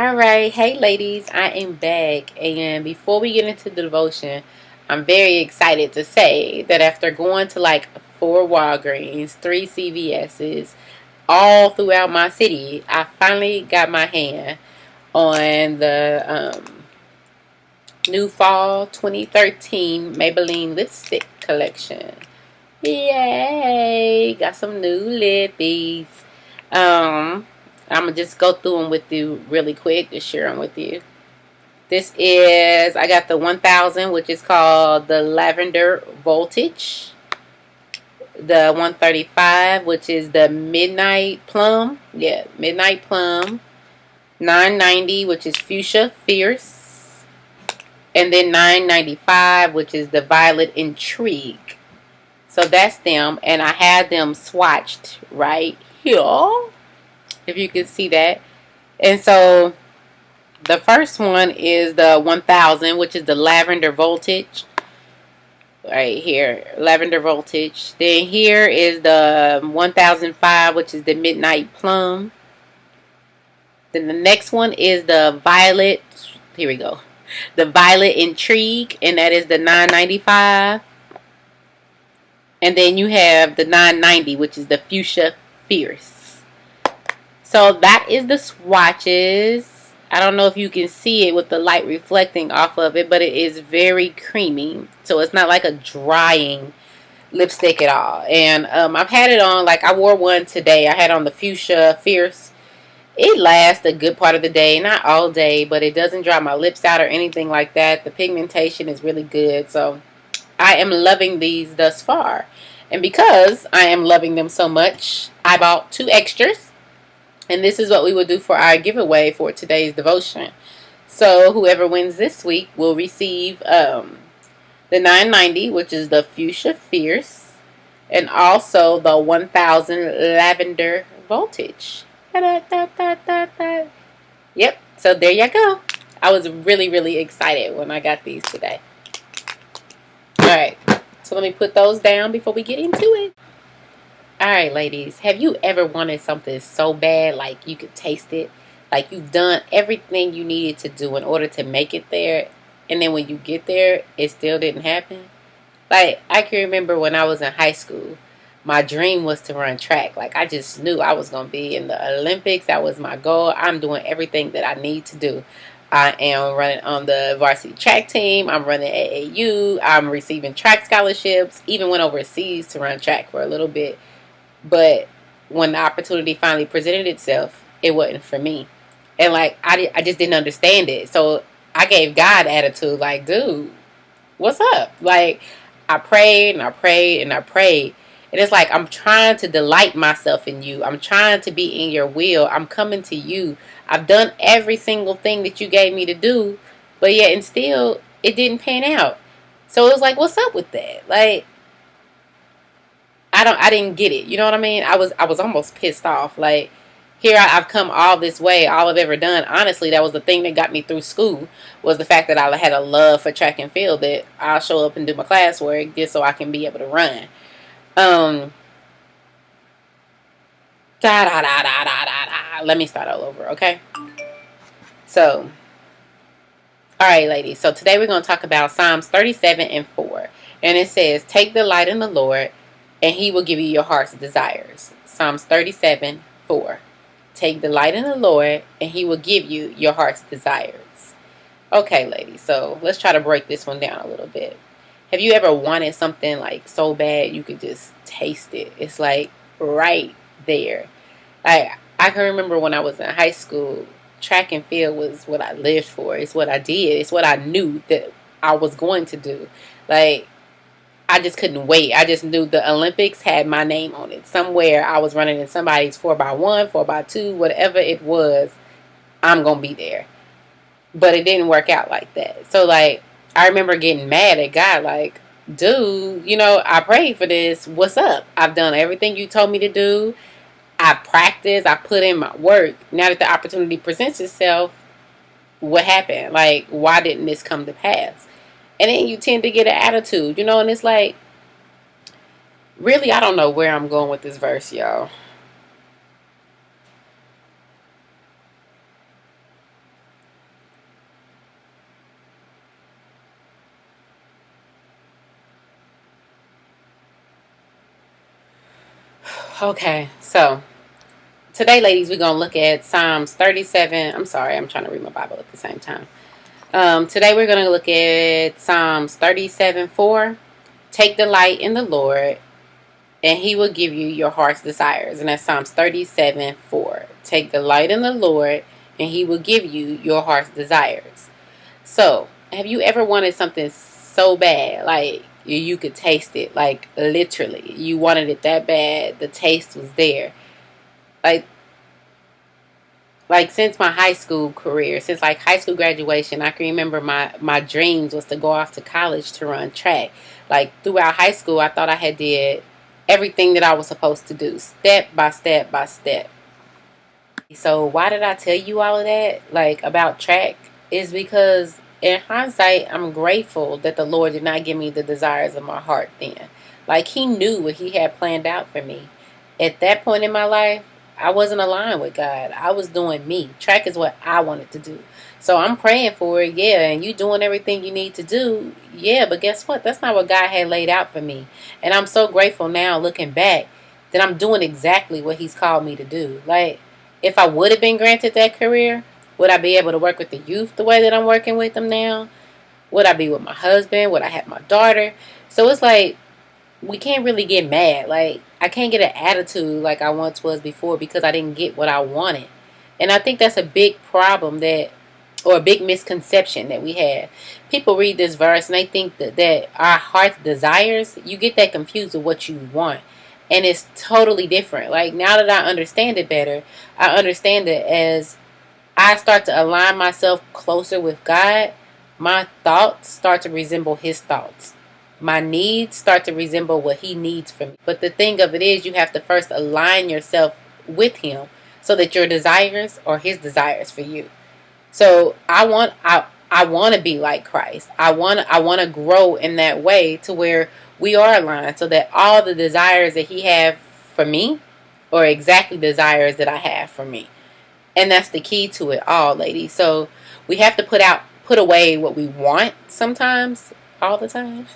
Alright, hey ladies, I am back, and before we get into the devotion, I'm very excited to say that after going to like 4 Walgreens, 3 CVS's, all throughout my city, I finally got my hand on the new fall 2013 Maybelline lipstick collection. Yay! Got some new lippies. Um, I'm gonna just go through them with you really quick to share them with you. This is, I got the 1000, which is called the Lavender Voltage. The 135, which is the Midnight Plum. Yeah, Midnight Plum. 990, which is Fuchsia Fierce. And then 995, which is the Violet Intrigue. So that's them, and I had them swatched right here, if you can see that. And so the first one is the 1000, which is the Lavender Voltage. Right here, Lavender Voltage. Then here is the 1005, which is the Midnight Plum. Then the next one is the Violet, here we go, the Violet Intrigue, and that is the 995. And then you have the 990, which is the Fuchsia Fierce. So that is the swatches. I don't know if you can see it with the light reflecting off of it, but it is very creamy. So it's not like a drying lipstick at all. And I've had it on, like I wore one today. I had on the Fuchsia Fierce. It lasts a good part of the day. Not all day, but it doesn't dry my lips out or anything like that. The pigmentation is really good. So I am loving these thus far. And because I am loving them so much, I bought 2 extras. And this is what we will do for our giveaway for today's devotion. So whoever wins this week will receive the 990, which is the Fuchsia Fierce. And also the 1000 Lavender Voltage. Yep, so there you go. I was really, really excited when I got these today. Alright, so let me put those down before we get into it. Alright, ladies, have you ever wanted something so bad, like you could taste it? Like you've done everything you needed to do in order to make it there, and then when you get there, it still didn't happen? Like, I can remember when I was in high school, my dream was to run track. Like, I just knew I was going to be in the Olympics. That was my goal. I'm doing everything that I need to do. I am running on the varsity track team. I'm running AAU. I'm receiving track scholarships. Even went overseas to run track for a little bit. But when the opportunity finally presented itself, it wasn't for me. And like, I just didn't understand it. So I gave God attitude like, dude, what's up? Like, I prayed and I prayed and I prayed. And it's like, I'm trying to delight myself in you. I'm trying to be in your will. I'm coming to you. I've done every single thing that you gave me to do, but yet and still it didn't pan out. So it was like, what's up with that? Like, I didn't get it. You know what I mean? I was almost pissed off. Like, here I've come all this way, all I've ever done. Honestly, that was the thing that got me through school, was the fact that I had a love for track and field, that I'll show up and do my classwork just so I can be able to run. Let me start all over, okay? So, alright, ladies. So today we're going to talk about Psalms 37 and 4. And it says, take delight in the Lord, and he will give you your heart's desires. Psalms 37, 4. Take delight in the Lord, and he will give you your heart's desires. Okay, ladies. So let's try to break this one down a little bit. Have you ever wanted something like so bad you could just taste it? It's like right there. I can remember when I was in high school, track and field was what I lived for. It's what I did. It's what I knew that I was going to do. Like, I just couldn't wait. I just knew the Olympics had my name on it. Somewhere I was running in somebody's 4x1, 4x2, whatever it was, I'm going to be there. But it didn't work out like that. So, like, I remember getting mad at God, like, dude, you know, I prayed for this. What's up? I've done everything you told me to do. I practiced. I put in my work. Now that the opportunity presents itself, what happened? Like, why didn't this come to pass? And then you tend to get an attitude, you know, and it's like, really, I don't know where I'm going with this verse, y'all. Okay, so today, ladies, we're going to look at Psalms 37. I'm sorry, I'm trying to read my Bible at the same time. Today, we're going to look at Psalms 37:4. Take delight in the Lord, and He will give you your heart's desires. And that's Psalms 37:4. Take delight in the Lord, and He will give you your heart's desires. So, have you ever wanted something so bad, like you could taste it, like literally, you wanted it that bad, the taste was there, like since my high school career, since like high school graduation, I can remember my dreams was to go off to college to run track. Like throughout high school, I thought I had did everything that I was supposed to do, step by step by step. So why did I tell you all of that, like about track? Is because in hindsight, I'm grateful that the Lord did not give me the desires of my heart then. Like He knew what He had planned out for me. At that point in my life, I wasn't aligned with God. I was doing me. Track is what I wanted to do. So I'm praying for it, yeah, and you doing everything you need to do, yeah, but guess what? That's not what God had laid out for me. And I'm so grateful now looking back that I'm doing exactly what He's called me to do. Like, if I would have been granted that career, would I be able to work with the youth the way that I'm working with them now? Would I be with my husband? Would I have my daughter? So it's like, we can't really get mad. Like, I can't get an attitude like I once was before because I didn't get what I wanted. And I think that's a big problem or a big misconception that we have. People read this verse and they think that our heart's desires, you get that confused with what you want. And it's totally different. Like, now that I understand it better, I understand it as I start to align myself closer with God, my thoughts start to resemble His thoughts. My needs start to resemble what He needs from me. But the thing of it is, you have to first align yourself with Him so that your desires are His desires for you. So I want to be like Christ. I want to grow in that way to where we are aligned so that all the desires that He have for me are exactly desires that I have for me. And that's the key to it all, ladies. So we have to put away what we want sometimes, all the time.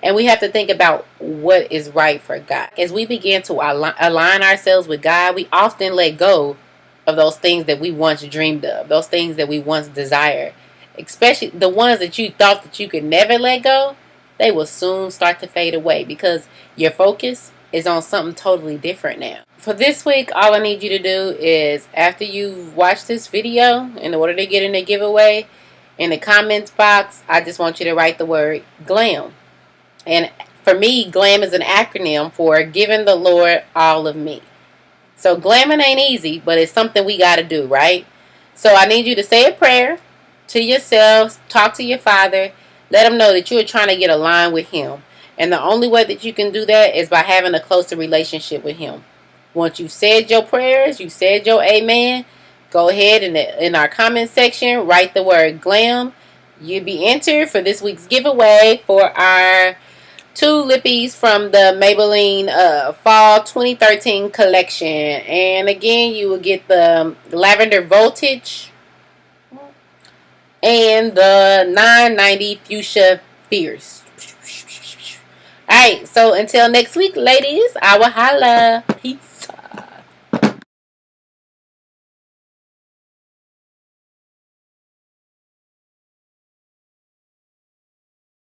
And we have to think about what is right for God. As we begin to align ourselves with God, we often let go of those things that we once dreamed of, those things that we once desired. Especially the ones that you thought that you could never let go, they will soon start to fade away because your focus is on something totally different now. For this week, all I need you to do is, after you watch this video, in order to get in the giveaway, in the comments box, I just want you to write the word GLAM. And for me, GLAM is an acronym for giving the Lord all of me. So glamming ain't easy, but it's something we got to do, right? So I need you to say a prayer to yourselves, talk to your Father, let Him know that you're trying to get aligned with Him. And the only way that you can do that is by having a closer relationship with Him. Once you've said your prayers, you said your amen, go ahead and in our comment section, write the word GLAM. You'll be entered for this week's giveaway for our 2 lippies from the Maybelline Fall 2013 collection. And again, you will get the Lavender Voltage and the 990 Fuchsia Fierce. Alright, so until next week, ladies, I will holla. Peace.